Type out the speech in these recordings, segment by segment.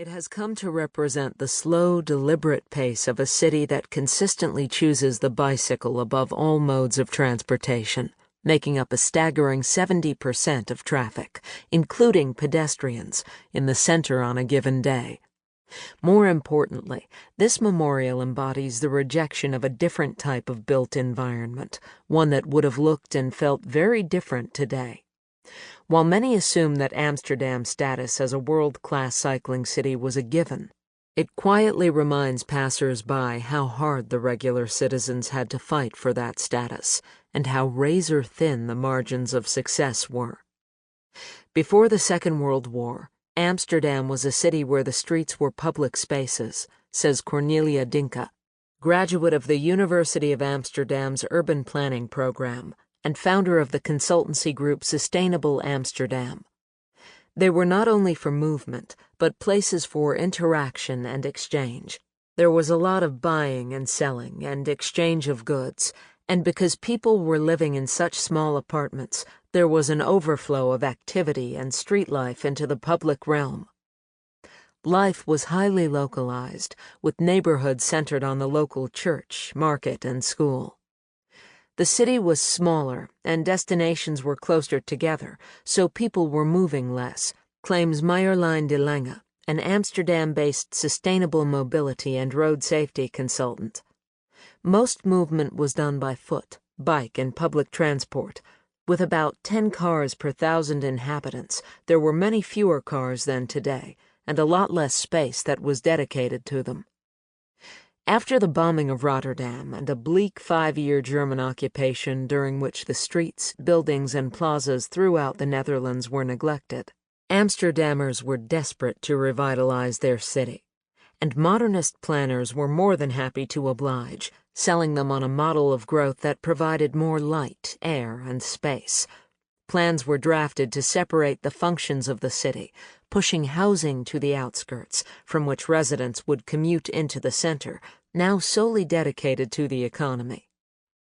It has come to represent the slow, deliberate pace of a city that consistently chooses the bicycle above all modes of transportation, making up a staggering 70% of traffic, including pedestrians, in the center on a given day. More importantly, this memorial embodies the rejection of a different type of built environment, one that would have looked and felt very different today. While many assume that Amsterdam's status as a world-class cycling city was a given, it quietly reminds passers-by how hard the regular citizens had to fight for that status, and how razor-thin the margins of success were. Before the Second World War, Amsterdam was a city where the streets were public spaces, says Cornelia Dinka, graduate of the University of Amsterdam's urban planning program and founder of the consultancy group Sustainable Amsterdam. They were not only for movement, but places for interaction and exchange. There was a lot of buying and selling and exchange of goods, and because people were living in such small apartments, there was an overflow of activity and street life into the public realm. Life was highly localized, with neighborhoods centered on the local church, market, and school. The city was smaller, and destinations were closer together, so people were moving less, claims Marjolein de Lange, an Amsterdam-based sustainable mobility and road safety consultant. Most movement was done by foot, bike, and public transport. With about 10 cars per 1,000 inhabitants, there were many fewer cars than today, and a lot less space that was dedicated to them. After the bombing of Rotterdam and a bleak 5-year German occupation during which the streets, buildings, and plazas throughout the Netherlands were neglected, Amsterdammers were desperate to revitalize their city, and modernist planners were more than happy to oblige, selling them on a model of growth that provided more light, air, and space. Plans were drafted to separate the functions of the city, pushing housing to the outskirts, from which residents would commute into the center, now solely dedicated to the economy.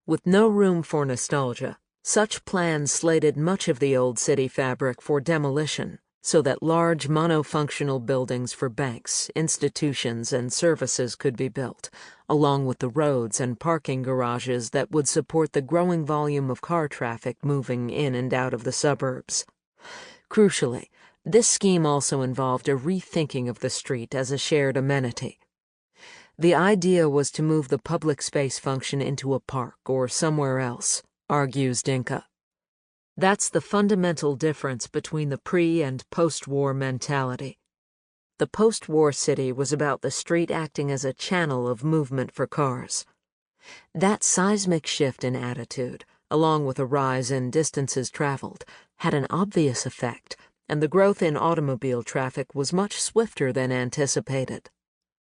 With no room for nostalgia, such plans slated much of the old city fabric for demolition, so that large monofunctional buildings for banks, institutions, and services could be built, along with the roads and parking garages that would support the growing volume of car traffic moving in and out of the suburbs. Crucially, this scheme also involved a rethinking of the street as a shared amenity. The idea was to move the public space function into a park or somewhere else, argues Dinka. That's the fundamental difference between the pre- and post-war mentality. The post-war city was about the street acting as a channel of movement for cars. That seismic shift in attitude, along with a rise in distances traveled, had an obvious effect, and the growth in automobile traffic was much swifter than anticipated.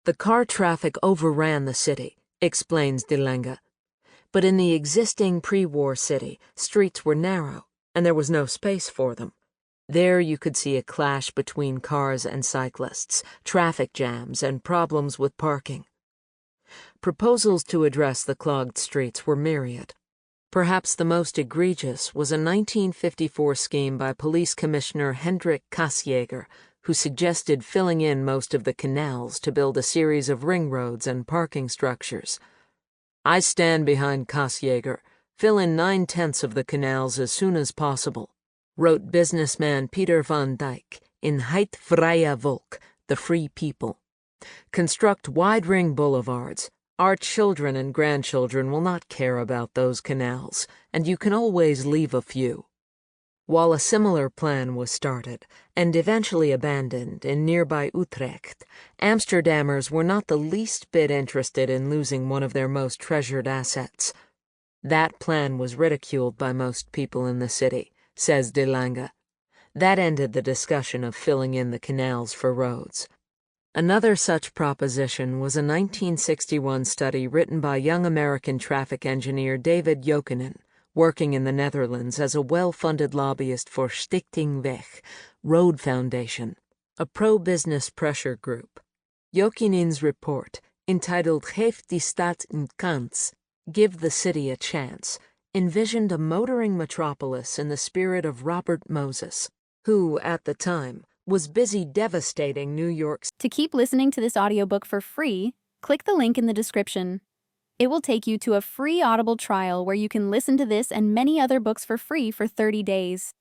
The car traffic overran the city, explains de Lange. But in the existing pre-war city, streets were narrow, and there was no space for them. There you could see a clash between cars and cyclists, traffic jams, and problems with parking. Proposals to address the clogged streets were myriad. Perhaps the most egregious was a 1954 scheme by Police Commissioner Hendrik Kasjager, who suggested filling in most of the canals to build a series of ring roads and parking structures. I stand behind Kasjager. Fill in 9/10 of the canals as soon as possible, wrote businessman Peter van Dijk in Het Vrije Volk, The Free People. Construct wide ring boulevards. Our children and grandchildren will not care about those canals, and you can always leave a few. While a similar plan was started, and eventually abandoned, in nearby Utrecht, Amsterdammers were not the least bit interested in losing one of their most treasured assets. That plan was ridiculed by most people in the city, says de Lange. That ended the discussion of filling in the canals for roads. Another such proposition was a 1961 study written by young American traffic engineer David Jokinen, working in the Netherlands as a well-funded lobbyist for Stichting Weg, Road Foundation, a pro-business pressure group. Jokinen's report, entitled Geef die Stad een Kans, Give the City a Chance, envisioned a motoring metropolis in the spirit of Robert Moses, who, at the time, was busy devastating New York's. To keep listening to this audiobook for free, click the link in the description. It will take you to a free Audible trial where you can listen to this and many other books for free for 30 days.